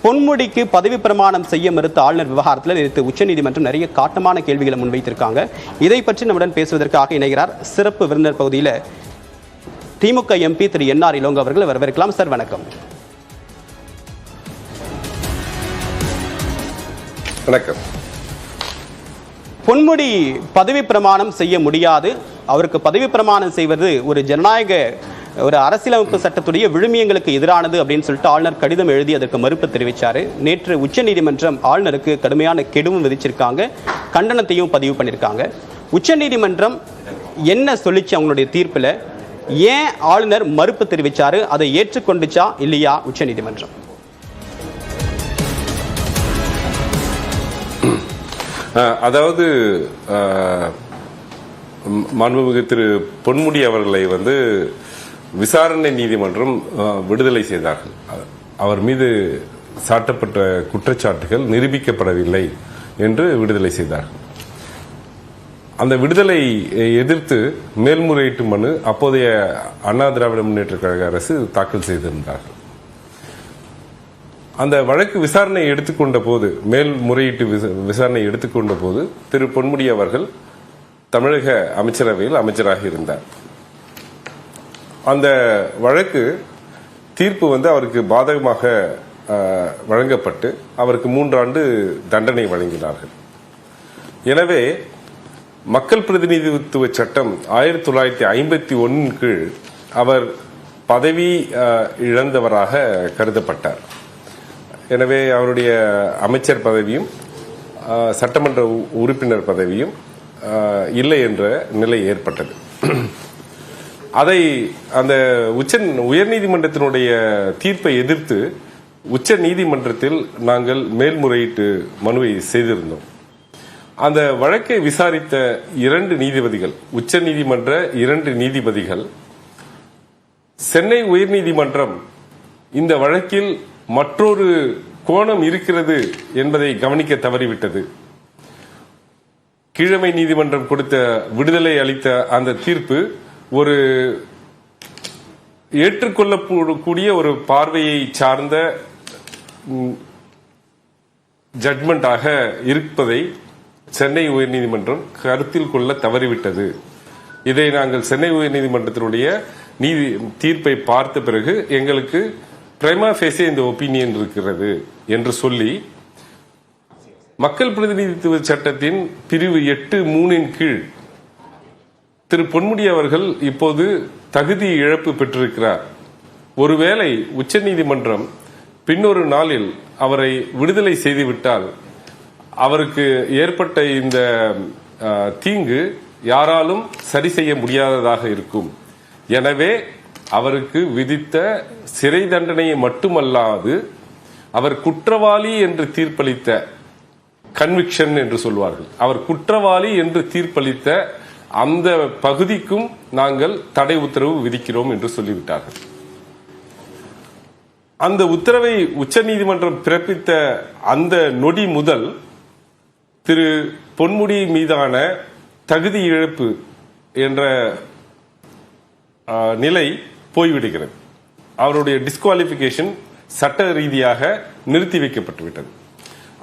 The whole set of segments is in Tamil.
பொன்முடிக்கு பதவி பிரமாணம் செய்ய மறுத்த ஆளுநர் விவகாரத்தில் நேற்று உச்சநீதிமன்றம் நிறைய காட்டமான கேள்விகளை முன்வைத்திருக்காங்க. இதை பற்றி நம்முடன் பேசுவதற்காக இணைகிறார் சிறப்பு விருந்தினர் பகுதியில் திமுக எம்பி திரு என்.ஆர். இளங்கோ அவர்கள். வரவேற்கலாம் சார். வணக்கம். வணக்கம். பொன்முடி பதவி பிரமாணம் செய்ய முடியாது, அவருக்கு பதவி பிரமாணம் செய்வது ஒரு ஜனநாயக ஒரு அரசியலமைப்பு சட்டத்துடைய விழுமியங்களுக்கு எதிரானது அப்படின்னு சொல்லிட்டு ஆளுநர் கடிதம் எழுதி அதற்கு மறுப்பு தெரிவித்தார். நேற்று உச்சநீதிமன்றம் ஆளுநருக்கு கடுமையான கெடுவும் விதிச்சிருக்காங்க, கண்டனத்தையும் பதிவு பண்ணியிருக்காங்க. உச்சநீதிமன்றம் என்ன சொல்லிச்சு அவங்களுடைய தீர்ப்பில்? ஏன் ஆளுநர் மறுப்பு தெரிவித்தார்? அதை ஏற்றுக்கொண்டுச்சா இல்லையா உச்சநீதிமன்றம்? அதாவது மாண்புமிகு திரு பொன்முடி அவர்களை விசாரணை நீதிமன்றம் விடுதலை செய்தார்கள். அவர் மீது சாட்டப்பட்ட குற்றச்சாட்டுகள் நிரூபிக்கப்படவில்லை என்று விடுதலை செய்தார்கள். அந்த விடுதலை எதிர்த்து மேல்முறையீட்டு மனு அப்போதைய அண்ணா திராவிட முன்னேற்ற கழக அரசு தாக்கல் செய்திருந்தார்கள். அந்த வழக்கு விசாரணை எடுத்துக்கொண்ட போது, மேல்முறையீட்டு விசாரணை எடுத்துக்கொண்ட போது திரு பொன்முடி அவர்கள் தமிழக அமைச்சரவையில் அமைச்சராக இருந்தார். அந்த வழக்கு தீர்ப்பு அவருக்கு பாதகமாக வழங்கப்பட்டு அவருக்கு 3 ஆண்டு தண்டனை வழங்கினார்கள். எனவே மக்கள் பிரதிநிதித்துவ சட்டம் 1951 கீழ் அவர் பதவி இழந்தவராக கருதப்பட்டார். எனவே அவருடைய அமைச்சர் பதவியும் சட்டமன்ற உறுப்பினர் பதவியும் இல்லை என்ற நிலை ஏற்பட்டது. அதை அந்த உயர்நீதிமன்றத்தினுடைய தீர்ப்பை எதிர்த்து உச்ச நீதிமன்றத்தில் நாங்கள் மேல்முறையீட்டு மனுவை செய்திருந்தோம். அந்த வழக்கை விசாரித்த 2 நீதிபதிகள், உச்ச நீதிமன்ற 2 நீதிபதிகள், சென்னை உயர்நீதிமன்றம் இந்த வழக்கில் மற்றொரு கோணம் இருக்கிறது என்பதை கவனிக்க தவறிவிட்டது. கீழமை நீதிமன்றம் கொடுத்த விடுதலை அளித்த அந்த தீர்ப்பு ஒரு ஏற்றுக்கொள்ளக்கூடிய ஒரு பார்வையை சார்ந்த ஜட்மெண்டாக இருப்பதை சென்னை உயர்நீதிமன்றம் கருத்தில் கொள்ள தவறிவிட்டது. இதை நாங்கள் சென்னை உயர்நீதிமன்றத்தினுடைய தீர்ப்பை பார்த்த பிறகு எங்களுக்கு பிரைமா ஃபேஸே இந்த ஒப்பீனியன் இருக்கிறது என்று சொல்லி மக்கள் பிரதிநிதித்துவ சட்டத்தின் பிரிவு 8(3) கீழ் திரு பொன்முடி அவர்கள் இப்போது தகுதி இழப்பு பெற்றிருக்கிறார். ஒருவேளை உச்சநீதிமன்றம் பின்னொரு நாளில் அவரை விடுதலை செய்துவிட்டால் அவருக்கு ஏற்பட்ட இந்த தீங்கு யாராலும் சரி செய்ய முடியாததாக இருக்கும். எனவே அவருக்கு விதித்த சிறை தண்டனையை மட்டுமல்லாது அவர் குற்றவாளி என்று தீர்ப்பளித்த கன்விக்ஷன் என்று சொல்வார்கள், அவர் குற்றவாளி என்று தீர்ப்பளித்த அந்த பகுதிக்கும் நாங்கள் தடை உத்தரவு விதிக்கிறோம் என்று சொல்லிவிட்டார்கள். அந்த உத்தரவை உச்சநீதிமன்றம் பிறப்பித்த அந்த நொடி முதல் திரு பொன்முடி மீதான தகுதி இழப்பு என்ற நிலை போய்விடுகிறது. அவருடைய டிஸ்குவாலிபிகேஷன் சட்ட ரீதியாக நிறுத்தி வைக்கப்பட்டுவிட்டது.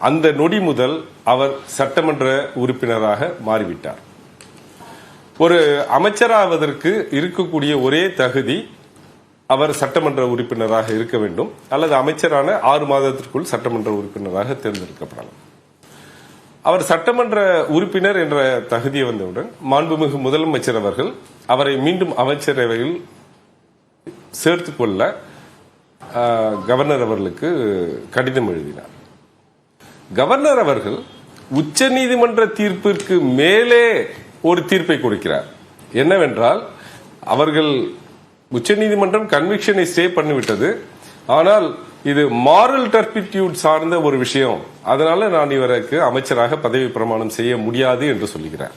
அந்த நொடி முதல் அவர் சட்டமன்ற உறுப்பினராக மாறிவிட்டார். ஒரு அமைச்சராவதற்கு இருக்கக்கூடிய ஒரே தகுதி அவர் சட்டமன்ற உறுப்பினராக இருக்க வேண்டும், அல்லது அமைச்சரான 6 மாதத்திற்குள் சட்டமன்ற உறுப்பினராக தேர்ந்தெடுக்கப்படலாம். அவர் சட்டமன்ற உறுப்பினர் என்ற தகுதியை வந்தவுடன் மாண்புமிகு முதலமைச்சர் அவர்கள் அவரை மீண்டும் அமைச்சரவையில் சேர்த்துக்கொள்ள கவர்னர் அவர்களுக்கு கடிதம் எழுதினார். கவர்னர் அவர்கள் உச்ச நீதிமன்ற தீர்ப்பிற்கு மேலே ஒரு தீர்ப்பை கொடுக்கிறார். என்னவென்றால், அவர்கள் உச்சநீதிமன்றம் கன்விக்ஷனை ஸ்டே பண்ணிவிட்டது, ஆனால் இது மாரல் டர்பிட்யூட் சார்ந்த ஒரு விஷயம், அதனால நான் இவருக்கு அமைச்சராக பதவி பிரமாணம் செய்ய முடியாது என்று சொல்லுகிறார்.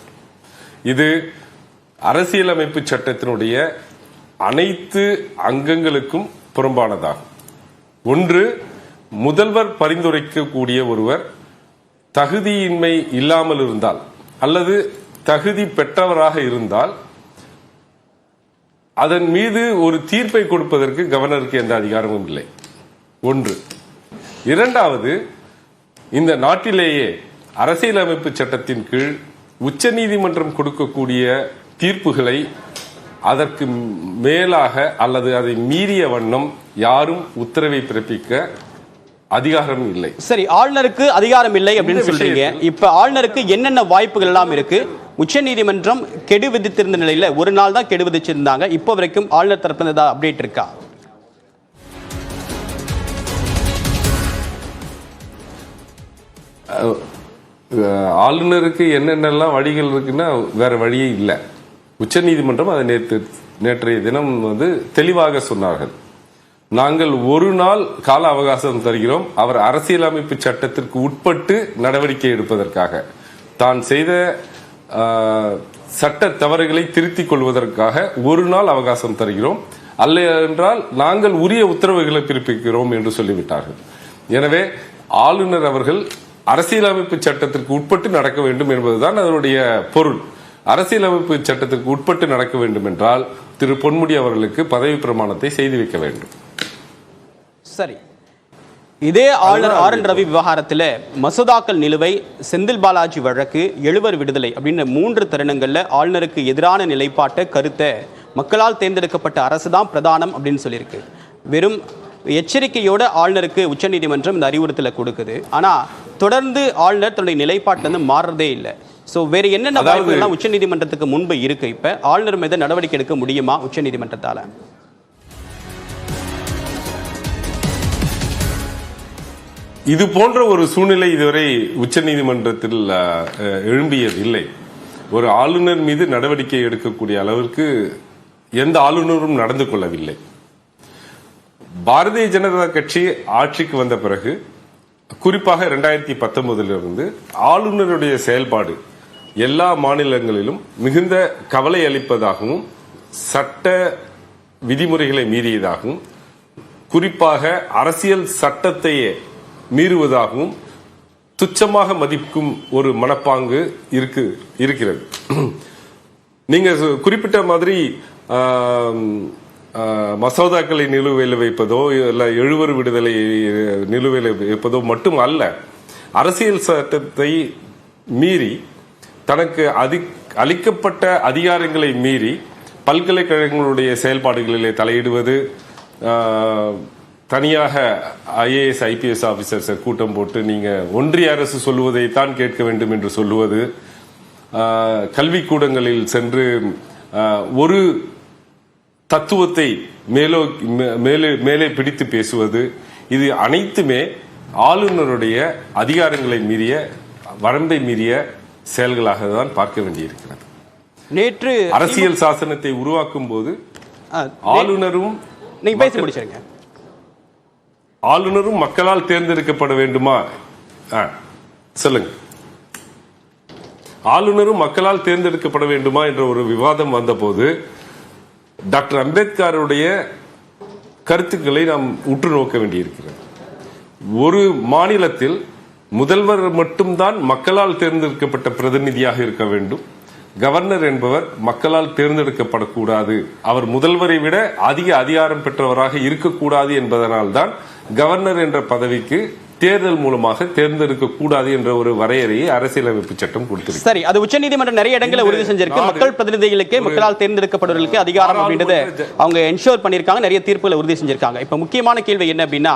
இது அரசியலமைப்பு சட்டத்தினுடைய அனைத்து அங்கங்களுக்கும் புறம்பானதாகும். ஒன்று, முதல்வர் பரிந்துரைக்கக்கூடிய ஒருவர் தகுதியின்மை இல்லாமல் இருந்தால் அல்லது தகுதி பெற்றவராக இருந்தால் அதன் மீது ஒரு தீர்ப்பை கொடுப்பதற்கு கவர்னருக்கு எந்த அதிகாரமும் இல்லை. ஒன்று. இரண்டாவது, இந்த நாட்டிலேயே அரசியலமைப்பு சட்டத்தின் கீழ் உச்சநீதிமன்றம் கொடுக்கக்கூடிய தீர்ப்புகளை அதற்கு மேலாக அல்லது அதை மீறிய வண்ணம் யாரும் உத்தரவை பிறப்பிக்க அதிகாரம் இல்லை. சரி, ஆளுநருக்கு அதிகாரம் இல்லை அப்படின்னு சொல்றீங்க. இப்ப ஆளுநருக்கு என்னென்ன வாய்ப்புகள் எல்லாம் இருக்கு? உச்சநீதிமன்றம் கெடு விதித்திருந்த நிலையில ஒரு நாள் தான் கெடு விதிச்சிருந்தாங்க. இப்போ வரைக்கும் ஆளுநர் தரப்புல ஏதாவது அப்டேட் இருக்கா? ஆளுநருக்கு என்னென்னலாம் வழிகள் இருக்குன்னா வேற வழியே இல்லை. உச்சநீதிமன்றம் அதை நேற்றைய தினம் தெளிவாக சொன்னார்கள். நாங்கள் ஒரு நாள் கால அவகாசம் தருகிறோம், அவர் அரசியலமைப்பு சட்டத்திற்கு உட்பட்டு நடவடிக்கை எடுப்பதற்காக, தான் செய்த சட்ட தவறுகளை திருத்திக் கொள்வதற்காக ஒரு நாள் அவகாசம் தருகிறோம், அல்ல என்றால் நாங்கள் உரிய உத்தரவுகளை பிறப்பிக்கிறோம் என்று சொல்லிவிட்டார்கள். எனவே ஆளுநர் அவர்கள் அரசியலமைப்பு சட்டத்திற்கு உட்பட்டு நடக்க வேண்டும் என்பதுதான் அதனுடைய பொருள். அரசியலமைப்பு சட்டத்திற்கு உட்பட்டு நடக்க வேண்டும் என்றால் திரு பொன்முடி அவர்களுக்கு பதவி பிரமாணத்தை செய்து வைக்க வேண்டும். சரி, இதே ஆளுநர் ஆர் என் ரவி விவகாரத்தில் மசோதாக்கள் நிலுவை, செந்தில் பாலாஜி வழக்கு, எழுவர் விடுதலை அப்படின்னு 3 தருணங்கள்ல ஆளுநருக்கு எதிரான நிலைப்பாட்டை கருத்தை மக்களால் தேர்ந்தெடுக்கப்பட்ட அரசு தான் பிரதானம் அப்படின்னு சொல்லியிருக்கு. வெறும் எச்சரிக்கையோட ஆளுநருக்கு உச்சநீதிமன்றம் இந்த அறிவுறுத்தலை கொடுக்குது. ஆனா தொடர்ந்து ஆளுநர் தன்னுடைய நிலைப்பாட்டிலிருந்து மாறுறதே இல்லை. சோ வேற என்னென்ன வாய்ப்புகள்லாம் உச்சநீதிமன்றத்துக்கு முன்பு இருக்கு? இப்ப ஆளுநர் மீது நடவடிக்கை எடுக்க முடியுமா உச்சநீதிமன்றத்தால? இது போன்ற ஒரு சூழ்நிலை இதுவரை உச்சநீதிமன்றத்தில் எழும்பியதில்லை. ஒரு ஆளுநர் மீது நடவடிக்கை எடுக்கக்கூடிய அளவிற்கு எந்த ஆளுநரும் நடந்து கொள்ளவில்லை. பாரதிய ஜனதா கட்சி ஆட்சிக்கு வந்த பிறகு, குறிப்பாக 2019 ஆளுநருடைய செயல்பாடு எல்லா மாநிலங்களிலும் மிகுந்த கவலை அளிப்பதாகவும், சட்ட விதிமுறைகளை மீறியதாகவும், குறிப்பாக அரசியல் சட்டத்தையே மீறுவதாகவும் துச்சமாக மதிக்கும் ஒரு மனப்பாங்கு இருக்கிறது. நீங்க குறிப்பிட்ட மாதிரி மசோதாக்களை நிலுவையில் வைப்பதோ இல்ல எழுவர் விடுதலை நிலுவையில் வைப்பதோ மட்டும் அல்ல, அரசியல் சட்டத்தை மீறி தனக்கு அளிக்கப்பட்ட அதிகாரங்களை மீறி பல்கலைக்கழகங்களுடைய செயல்பாடுகளிலே தலையிடுவது, தனியாக IAS IPS ஆபீசர்ஸ் கூட்டம் போட்டு நீங்க ஒன்றிய அரசு சொல்லுவதைத்தான் கேட்க வேண்டும் என்று சொல்லுவது, கல்விக்கூடங்களில் சென்று ஒரு தத்துவத்தை மேலே பிடித்து பேசுவது, இது அனைத்துமே ஆளுநருடைய அதிகாரங்களை மீறிய, வரம்பை மீறிய செயல்களாக தான் பார்க்க வேண்டியிருக்கிறது. நேற்று அரசியல் சாசனத்தை உருவாக்கும் போது ஆளுநரும் நீங்க பேசி முடிச்சிருங்க. ஆளுநரும் மக்களால் தேர்ந்தெடுக்கப்பட வேண்டுமா? சொல்லுங்க. ஆளுநரும் மக்களால் தேர்ந்தெடுக்கப்பட வேண்டுமா என்ற ஒரு விவாதம் வந்தபோது டாக்டர் அம்பேத்கருடைய கருத்துக்களை நாம் உற்று நோக்க வேண்டியிருக்கிறது. ஒரு மாநிலத்தில் முதல்வர் மட்டும்தான் மக்களால் தேர்ந்தெடுக்கப்பட்ட பிரதிநிதியாக இருக்க வேண்டும். கவர்னர் என்பவர் மக்களால் தேர்ந்தெடுக்கப்படக்கூடாது, அவர் முதல்வரை விட அதிக அதிகாரம் பெற்றவராக இருக்கக்கூடாது என்பதனால்தான் கவர்னர் என்ற பதவிக்கு தேர்தல் மூலமாக தேர்ந்தெடுக்க கூடாது என்ற ஒரு வரையறையை அரசியலமைப்பு சட்டம் கொடுத்திருக்கு. சரி, அது உச்சநீதிமன்றம் நிறைய இடங்களில் உறுதி செஞ்சிருக்கு. மக்கள் பிரதிநிதிகளுக்கு, மக்களால் தேர்ந்தெடுக்கப்படுவதற்கு அதிகாரம் அப்படின்றத அவங்க என்ஷோர் பண்ணிருக்காங்க, நிறைய தீர்ப்புகளை உறுதி செஞ்சிருக்காங்க. இப்ப முக்கியமான கேள்வி என்ன அப்படின்னா,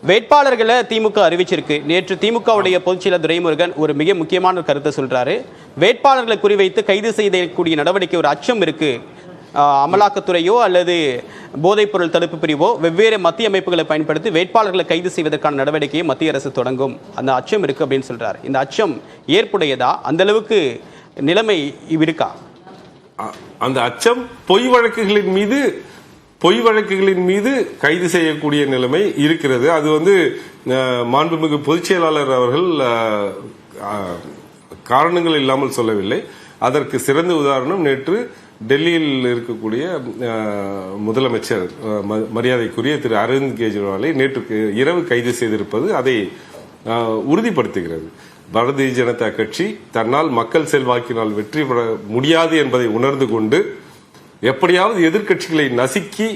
வேட்பாளர்களை திமுக அறிவிச்சிருக்கு. நேற்று திமுகவுடைய பொதுச்செயலர் துரைமுருகன் ஒரு மிக முக்கியமான கருத்தை சொல்றாரு. வேட்பாளர்களை குறிவைத்து கைது செய்யக்கூடிய நடவடிக்கை ஒரு அச்சம் இருக்கு. அமலாக்கத்துறையோ அல்லது போதைப்பொருள் தடுப்பு பிரிவோ வெவ்வேறு மத்திய அமைப்புகளை பயன்படுத்தி வேட்பாளர்களை கைது செய்வதற்கான நடவடிக்கையை மத்திய அரசு தொடங்கும், அந்த அச்சம் இருக்கு அப்படின்னு சொல்றாரு. இந்த அச்சம் ஏற்புடையதா? அந்த அளவுக்கு நிலைமை இருக்கா? அந்த அச்சம் பொய் வழக்குகளின் மீது கைது செய்யக்கூடிய நிலைமை இருக்கிறது. அது மாண்புமிகு பொதுச் செயலாளர் அவர்கள் காரணங்கள் இல்லாமல் சொல்லவில்லை. அதற்கு சிறந்த உதாரணம் நேற்று டெல்லியில் இருக்கக்கூடிய முதலமைச்சர் மரியாதைக்குரிய திரு அரவிந்த் கெஜ்ரிவாலை நேற்று இரவு கைது செய்திருப்பது அதை உறுதிப்படுத்துகிறது. பாரதிய ஜனதா கட்சி தன்னால் மக்கள் செல்வாக்கினால் வெற்றி பெற முடியாது என்பதை உணர்ந்து கொண்டு எப்படியாவது எதிர்க்கட்சிகளை நசுக்கி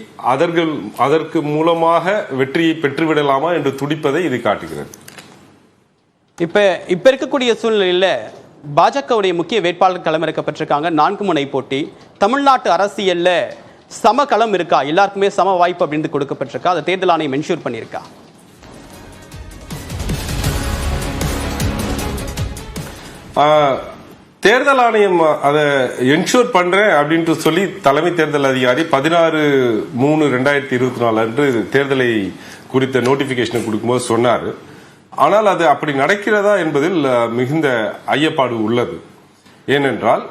அதற்கு மூலமாக வெற்றியை பெற்றுவிடலாமா என்று துடிப்பதை இது காட்டுகிறது. இப்ப இருக்கக்கூடிய சூழ்நிலையில பாஜகவுடைய முக்கிய வேட்பாளர் களமிறக்கப்பட்டிருக்காங்க. 4 முனை போட்டி. தமிழ்நாட்டு அரசியல்ல சம களம் இருக்கா? எல்லாருக்குமே சம வாய்ப்பு அப்படின்னு கொடுக்கப்பட்டிருக்கா? அதை தேர்தல் ஆணையம் என்ஷூர் பண்ணியிருக்கா? தேர்தல் ஆணையம் அதை என்ஷூர் பண்றேன் அப்படின்ட்டு சொல்லி தலைமை தேர்தல் அதிகாரி 16/3/2024 அன்று தேர்தலை குறித்த நோட்டிபிகேஷனை கொடுக்கும்போது சொன்னார். ஆனால் அது அப்படி நடக்கிறதா என்பதில் மிகுந்த ஐயப்பாடு உள்ளது. ஏனென்றால்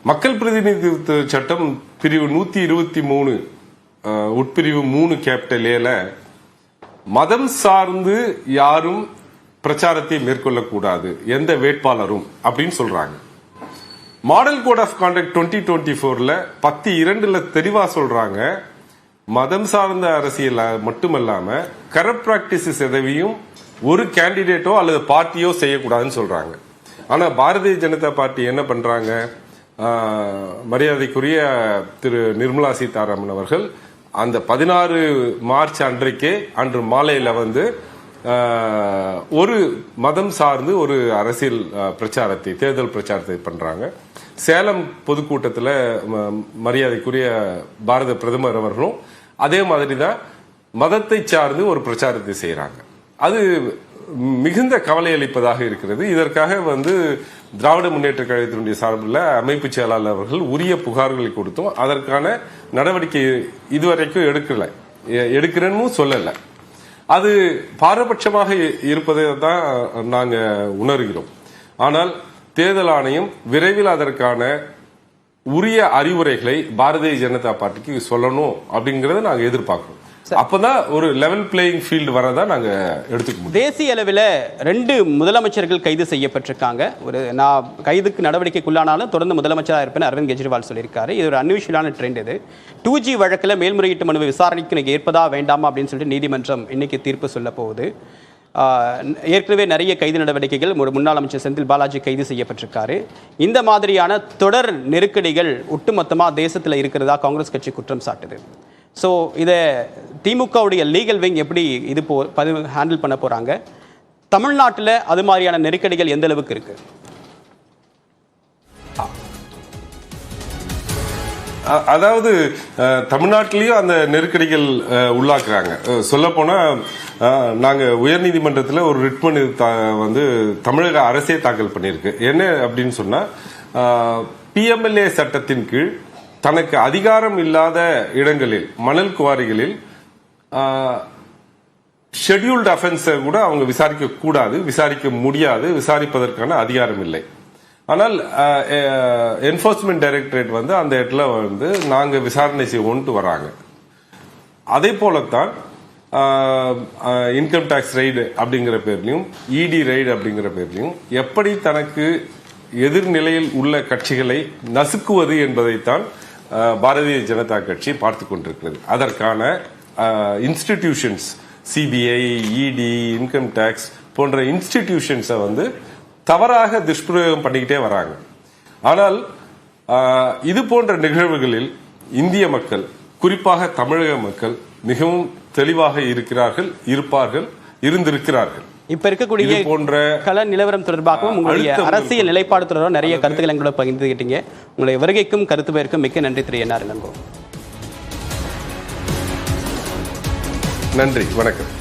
மக்கள் பிரதிநிதித்துவ சட்டம் பிரிவு 123 உட்பிரிவு 3 கேபிட்டல் ஏல மதம் சார்ந்து யாரும் பிரச்சாரத்தை மேற்கொள்ளக்கூடாது எந்த வேட்பாளரும் அப்படின்னு சொல்றாங்க. மாடல் கோட் ஆஃப் கான்டக்ட் 2024ல 10(2)ல தெளிவா சொல்றாங்க, மதம் சார்ந்த அரசியல் மட்டுமல்லாம கரப்ட் பிராக்டிசஸ் எதையும் ஒரு கேண்டிடேட்டோ அல்லது பார்ட்டியோ செய்யக்கூடாதுன்னு சொல்றாங்க. ஆனா பாரதிய ஜனதா பார்ட்டி என்ன பண்றாங்க? மரியாதைக்குரிய திரு நிர்மலா சீதாராமன் அவர்கள் அந்த 16 மார்ச் அன்று மாலையில வந்து ஒரு மதம் சார்ந்து ஒரு அரசியல் பிரச்சாரத்தை, தேர்தல் பிரச்சாரத்தை பண்றாங்க. சேலம் பொதுக்கூட்டத்தில் மரியாதைக்குரிய பாரத பிரதமர் அவர்களும் அதே மாதிரி தான் மதத்தை சார்ந்து ஒரு பிரச்சாரத்தை செய்யறாங்க. அது மிகுந்த கவலை அளிப்பதாக இருக்கிறது. இதற்காக வந்து திராவிட முன்னேற்ற கழகத்தினுடைய சார்பில் அமைப்பு செயலாளர் அவர்கள் உரிய புகார்களை கொடுத்தோம். அதற்கான நடவடிக்கை இதுவரைக்கும் எடுக்கிறேன்னு சொல்லல. அது பாரபட்சமாக இருப்பதை தான் நாங்க உணர்கிறோம். ஆனால் தேர்தல் ஆணையம் விரைவில் அதற்கான உரிய அறிவுரைகளை பாரதிய ஜனதா பார்ட்டிக்கு சொல்லணும் அப்படிங்கறத நாங்க எதிர்பார்க்கிறோம். அப்பதான் ஒரு லெவல் பிளேயிங் ஃபீல்டு வரதா நாங்க எடுத்துக்கணும். தேசிய அளவில் 2 முதலமைச்சர்கள் கைது செய்யப்பட்டிருக்காங்க. நான் கைதுக்கு நடவடிக்கைக்குள்ளானாலும் தொடர்ந்து முதலமைச்சராக இருப்பேன் அரவிந்த் கெஜ்ரிவால் சொல்லியிருக்காரு. இது ஒரு அன்யூஷுவலான ட்ரெண்ட். இது 2G வழக்கில் மேல்முறையீட்டு மனுவை விசாரணைக்கு ஏற்பதா வேண்டாமா அப்படின்னு சொல்லிட்டு நீதிமன்றம் இன்னைக்கு தீர்ப்பு சொல்ல போகுது. ஏற்கனவே நிறைய கைது நடவடிக்கைகள், ஒரு முன்னாள் அமைச்சர் செந்தில் பாலாஜி கைது செய்யப்பட்டிருக்காரு. இந்த மாதிரியான தொடர் நெருக்கடிகள் ஒட்டுமொத்தமாக தேசத்தில் இருக்கிறதா காங்கிரஸ் கட்சி குற்றம் சாட்டுது. ஸோ இதை திமுகவுடைய லீகல் விங் எப்படி இது ஹேண்டில் பண்ண போறாங்க? தமிழ்நாட்டில் அது மாதிரியான நெருக்கடிகள் எந்த அளவுக்கு இருக்கு? அதாவது தமிழ்நாட்டிலையும் அந்த நெருக்கடிகள் உள்ளாக்குறாங்க. சொல்ல போனா நாங்க உயர்நீதிமன்றத்தில் ஒரு ரிட் மனு வந்து தமிழக அரசே தாக்கல் பண்ணியிருக்கு. என்ன அப்படின்னு சொன்னா, PMLA சட்டத்தின் கீழ் தனக்கு அதிகாரம் இல்லாத இடங்களில், மணல் குவாரிகளில் ஷெட்யூல்டு அஃபென்ஸை கூட அவங்க விசாரிக்க கூடாது, விசாரிக்க முடியாது, விசாரிப்பதற்கான அதிகாரம் இல்லை. ஆனால் என்ஃபோர்ஸ்மெண்ட் டைரக்டரேட் வந்து அந்த இடத்துல வந்து நாங்க விசாரணை செய்வோம்னு வராங்க. அதே போலத்தான் இன்கம் டாக்ஸ் ரைடு அப்படிங்கிற பேர்லையும், ED ரைடு அப்படிங்கிற பேர்லையும் எப்படி தனக்கு எதிர்நிலையில் உள்ள கட்சிகளை நசுக்குவது என்பதைத்தான் பாரதிய ஜனதா கட்சி பார்த்து கொண்டிருக்கிறது. அதற்கான institutions, CBI, ED, income tax போன்ற இன்ஸ்டிடியூஷன்ஸை வந்து தவறாக துஷ்பிரயோகம் பண்ணிக்கிட்டே வராங்க. ஆனால் இது போன்ற நிகழ்வுகளில் இந்திய மக்கள், குறிப்பாக தமிழக மக்கள் மிகவும் தெளிவாக இருந்திருக்கிறார்கள். இப்ப இருக்கக்கூடிய போன்ற கள நிலவரம் தொடர்பாகவும் உங்களுடைய அரசியல் நிலைப்பாடு தொடர்பாக நிறைய கருத்துக்களை எங்களோட பகிர்ந்துகிட்டீங்க. உங்களுடைய வருகைக்கும் கருத்து பெயருக்கும் மிக்க நன்றி திரு NR இளங்கோ. நன்றி, வணக்கம்.